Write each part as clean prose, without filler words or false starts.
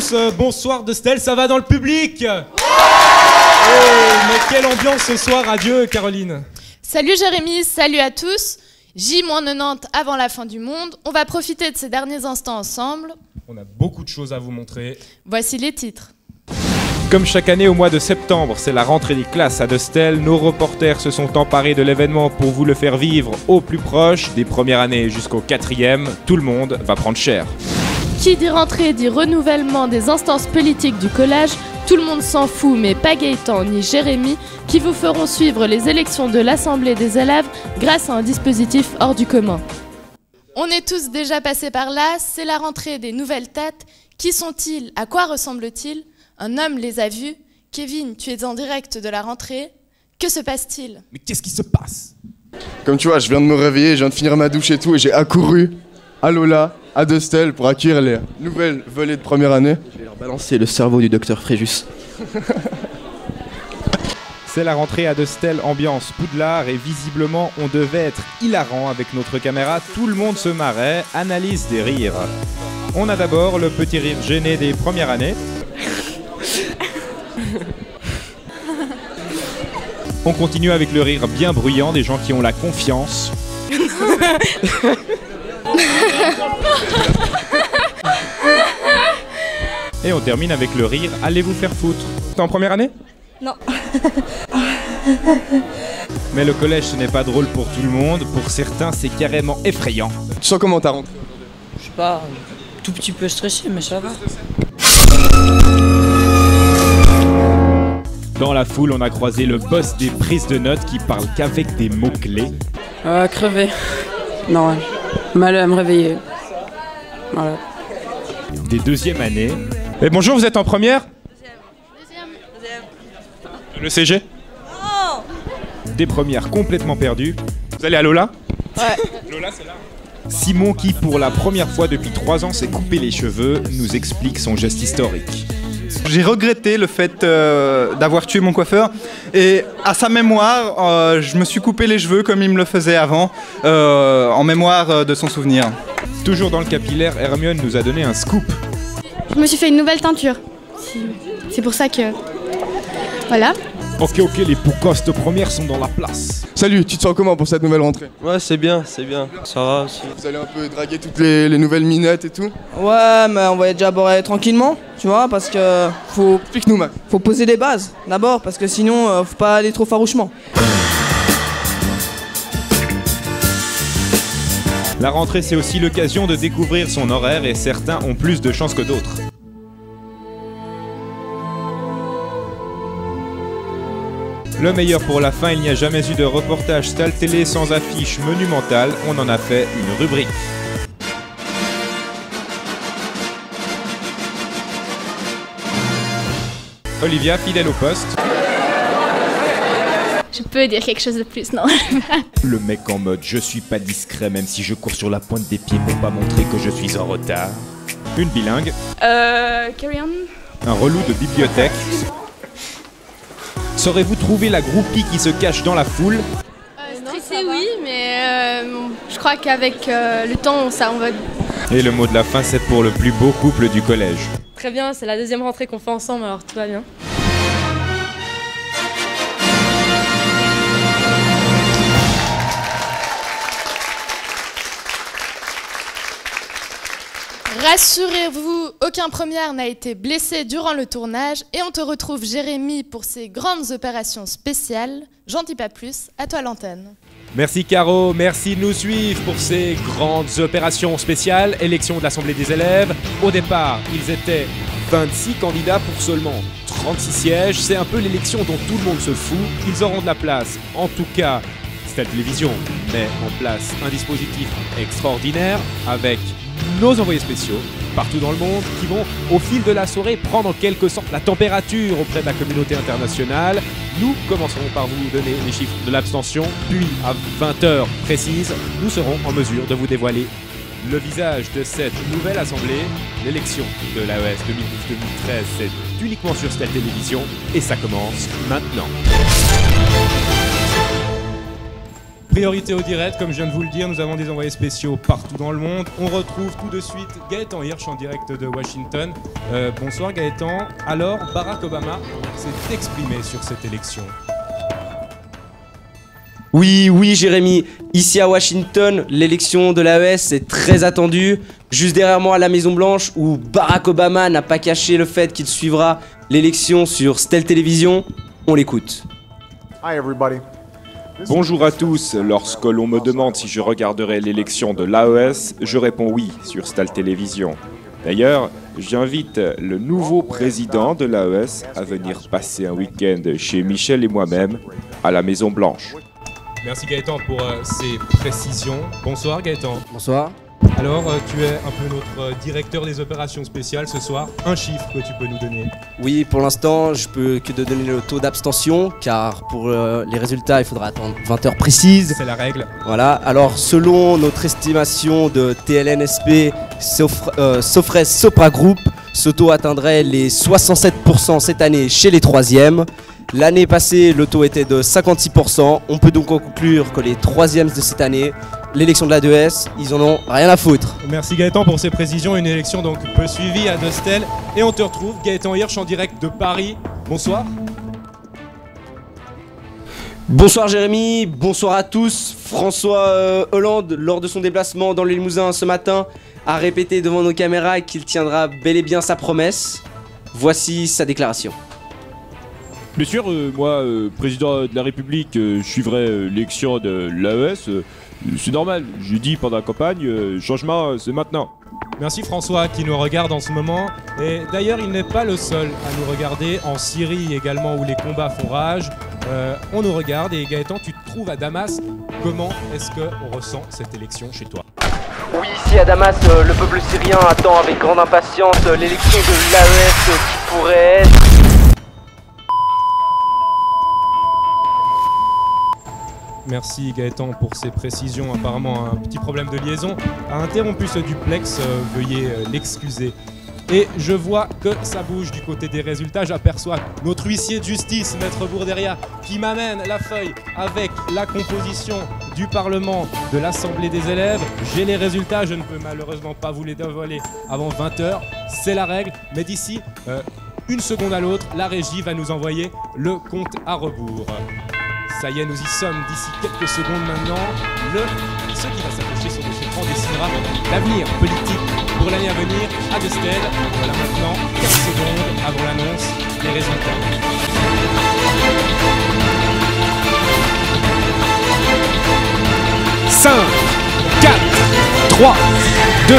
tous, bonsoir de Stell, ça va dans le public? Mais quelle ambiance ce soir, adieu Caroline. Salut Jérémy, salut à tous. J-90 avant la fin du monde, on va profiter de ces derniers instants ensemble. On a beaucoup de choses à vous montrer. Voici les titres. Comme chaque année au mois de septembre, c'est la rentrée des classes à De Stell. Nos reporters se sont emparés de l'événement pour vous le faire vivre au plus proche. Des premières années jusqu'au 4e, tout le monde va prendre cher. Qui dit rentrée dit renouvellement des instances politiques du collège. Tout le monde s'en fout, mais pas Gaëtan ni Jérémy, qui vous feront suivre les élections de l'Assemblée des élèves grâce à un dispositif hors du commun. On est tous déjà passés par là, c'est la rentrée des nouvelles têtes. Qui sont-ils? À quoi ressemblent-ils? Un homme les a vus. Kevin, tu es en direct de la rentrée. Que se passe-t-il? Mais qu'est-ce qui se passe? Comme tu vois, je viens de me réveiller, je viens de finir ma douche et tout, et j'ai accouru à Lola, à De Stell, pour accueillir les nouvelles volées de première année. Je vais leur balancer le cerveau du docteur Fréjus. C'est la rentrée à De Stell, ambiance Poudlard, et visiblement on devait être hilarant avec notre caméra. Tout le monde se marrait, analyse des rires. On a d'abord le petit rire gêné des premières années. On continue avec le rire bien bruyant des gens qui ont la confiance. Et on termine avec le rire « Allez vous faire foutre ». T'es en première année? Non. Mais le collège, ce n'est pas drôle pour tout le monde. Pour certains, c'est carrément effrayant. Tu sens comment ta rentrée? Je sais pas, tout petit peu stressé, mais ça va. Dans la foule, on a croisé le boss des prises de notes qui parle qu'avec des mots-clés. Crevé. Non, ouais. Mal à me réveiller. Voilà. Des deuxièmes années. Et bonjour, vous êtes en première? Deuxième. Le CG? Oh. Des premières complètement perdues. Vous allez à Lola? Ouais. Lola, c'est là. Simon, qui pour la première fois depuis 3 ans s'est coupé les cheveux, nous explique son geste historique. J'ai regretté le fait d'avoir tué mon coiffeur et à sa mémoire, je me suis coupé les cheveux comme il me le faisait avant, en mémoire de son souvenir. Toujours dans le capillaire, Hermione nous a donné un scoop. Je me suis fait une nouvelle teinture. C'est pour ça que... Voilà. Ok, les poucos de première sont dans la place. Salut, tu te sens comment pour cette nouvelle rentrée? Ouais, c'est bien, ça va aussi. Vous allez un peu draguer toutes les nouvelles minettes et tout? Ouais, mais on va déjà boire tranquillement, tu vois, parce que Explique-nous, Max. faut poser des bases, d'abord, parce que sinon, faut pas aller trop farouchement. La rentrée, c'est aussi l'occasion de découvrir son horaire et certains ont plus de chance que d'autres. Le meilleur pour la fin, il n'y a jamais eu de reportage Stell Télé sans affiche monumentale, on en a fait une rubrique. Olivia, fidèle au poste. Je peux dire quelque chose de plus, non? Le mec en mode je suis pas discret même si je cours sur la pointe des pieds pour pas montrer que je suis en retard. Une bilingue. Carry on. Un relou de bibliothèque. Saurez-vous trouver la groupie qui se cache dans la foule? Stressé, oui, mais je crois qu'avec le temps, ça on va... Et le mot de la fin, c'est pour le plus beau couple du collège. Très bien, c'est la deuxième rentrée qu'on fait ensemble, alors tout va bien. Rassurez-vous, aucun première n'a été blessé durant le tournage et on te retrouve Jérémy pour ses grandes opérations spéciales. J'en dis pas plus, à toi l'antenne. Merci Caro, merci de nous suivre pour ces grandes opérations spéciales, élection de l'Assemblée des élèves. Au départ, ils étaient 26 candidats pour seulement 36 sièges. C'est un peu l'élection dont tout le monde se fout. Ils auront de la place, en tout cas, Stell Télévision met en place un dispositif extraordinaire avec nos envoyés spéciaux partout dans le monde qui vont au fil de la soirée prendre en quelque sorte la température auprès de la communauté internationale. Nous commencerons par vous donner les chiffres de l'abstention, puis à 20h précises, nous serons en mesure de vous dévoiler le visage de cette nouvelle assemblée. L'élection de l'AES 2012-2013, c'est uniquement sur Stell Télévision et ça commence maintenant. Priorité au direct, comme je viens de vous le dire, nous avons des envoyés spéciaux partout dans le monde. On retrouve tout de suite Gaëtan Hirsch en direct de Washington. Bonsoir Gaëtan. Alors, Barack Obama s'est exprimé sur cette élection. Oui, Jérémy. Ici à Washington, l'élection de l'AES est très attendue. Juste derrière moi à la Maison Blanche, où Barack Obama n'a pas caché le fait qu'il suivra l'élection sur Stell Télévision. On l'écoute. Hi everybody. Bonjour à tous. Lorsque l'on me demande si je regarderai l'élection de l'AES, je réponds oui sur Stell Télévision. D'ailleurs, j'invite le nouveau président de l'AES à venir passer un week-end chez Michel et moi-même à la Maison Blanche. Merci Gaëtan pour ces précisions. Bonsoir Gaëtan. Bonsoir. Alors, tu es un peu notre directeur des opérations spéciales ce soir. Un chiffre que tu peux nous donner? Oui, pour l'instant, je peux que te donner le taux d'abstention, car pour les résultats, il faudra attendre 20 heures précises. C'est la règle. Voilà, alors selon notre estimation de TLNSP Sofres Sopra Group, ce taux atteindrait les 67% cette année chez les troisièmes. L'année passée, le taux était de 56%. On peut donc conclure que les troisièmes de cette année, l'élection de la 2S, ils en ont rien à foutre. Merci Gaëtan pour ces précisions. Une élection donc peu suivie à Dostel. Et on te retrouve, Gaëtan Hirsch, en direct de Paris. Bonsoir. Bonsoir Jérémy, bonsoir à tous. François Hollande, lors de son déplacement dans le Limousin ce matin, a répété devant nos caméras qu'il tiendra bel et bien sa promesse. Voici sa déclaration. Bien sûr, moi, président de la République, je suivrai l'élection de l'AES. C'est normal, j'ai dit pendant la campagne, changement, c'est maintenant. Merci François qui nous regarde en ce moment. Et d'ailleurs, il n'est pas le seul à nous regarder. En Syrie également, où les combats font rage, on nous regarde. Et Gaëtan, tu te trouves à Damas. Comment est-ce qu'on ressent cette élection chez toi? Oui, ici à Damas, le peuple syrien attend avec grande impatience l'élection de l'AES qui pourrait être... Merci Gaëtan pour ces précisions. Apparemment, un petit problème de liaison a interrompu ce duplex. Veuillez l'excuser. Et je vois que ça bouge du côté des résultats. J'aperçois notre huissier de justice, Maître Bourderia, qui m'amène la feuille avec la composition du Parlement de l'Assemblée des élèves. J'ai les résultats, je ne peux malheureusement pas vous les dévoiler avant 20 h. C'est la règle, mais d'ici une seconde à l'autre, la régie va nous envoyer le compte à rebours. Ça y est, nous y sommes d'ici quelques secondes maintenant. Ce qui va s'afficher sur notre écran dessinera l'avenir politique pour l'année à venir à Dostel. Voilà maintenant 15 secondes avant l'annonce des résultats. « 5, 4, 3, 2, 1... »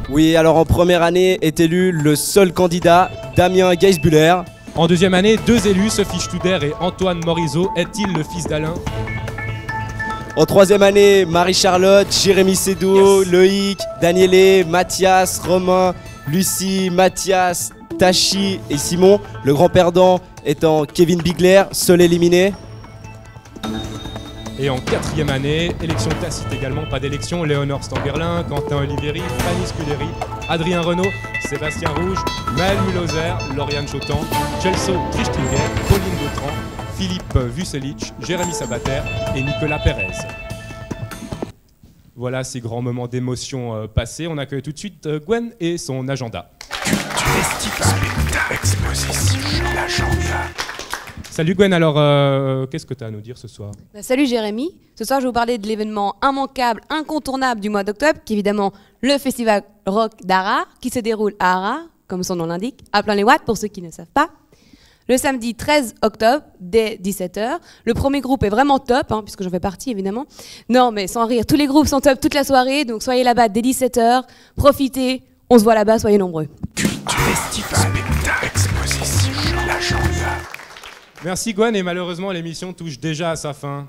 Oui, alors en première année est élu le seul candidat, Damien Geisbuller. En deuxième année, 2 élus, Sophie Studer et Antoine Morisot. Est-il le fils d'Alain? En troisième année, Marie-Charlotte, Jérémy Sédou, Loïc, Danielé, Mathias, Romain, Lucie, Mathias, Tachi et Simon. Le grand perdant étant Kevin Bigler, seul éliminé. Et en quatrième année, élection tacite également, pas d'élection, Léonore Stangerlin, Quentin Oliveri, Fanny Scudery, Adrien Renaud, Sébastien Rouge, Maël Mulhoser, Lauriane Chotan, Celso Trichtinger, Pauline Gautran, Philippe Vucelic, Jérémy Sabater et Nicolas Pérez. Voilà ces grands moments d'émotion passés. On accueille tout de suite Gwen et son agenda. Exposition, l'agenda. Salut Gwen, alors qu'est-ce que tu as à nous dire ce soir? Salut Jérémy, ce soir je vais vous parler de l'événement immanquable, incontournable du mois d'octobre, qui est évidemment le festival rock d'Ara, qui se déroule à Ara, comme son nom l'indique, à plein les watts pour ceux qui ne savent pas. Le samedi 13 octobre, dès 17 h. Le premier groupe est vraiment top, hein, puisque j'en fais partie évidemment. Non mais sans rire, tous les groupes sont top toute la soirée, donc soyez là-bas dès 17 h, profitez, on se voit là-bas, soyez nombreux. Exposition, l'agenda. Merci Gwen, et malheureusement l'émission touche déjà à sa fin.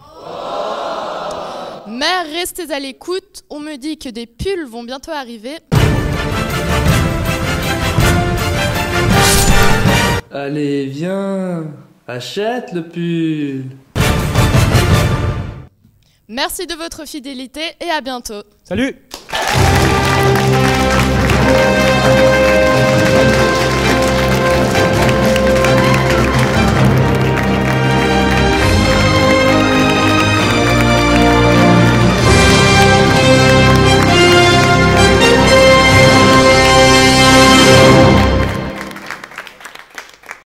Mais restez à l'écoute, on me dit que des pulls vont bientôt arriver. Allez, viens, achète le pull. Merci de votre fidélité et à bientôt. Salut!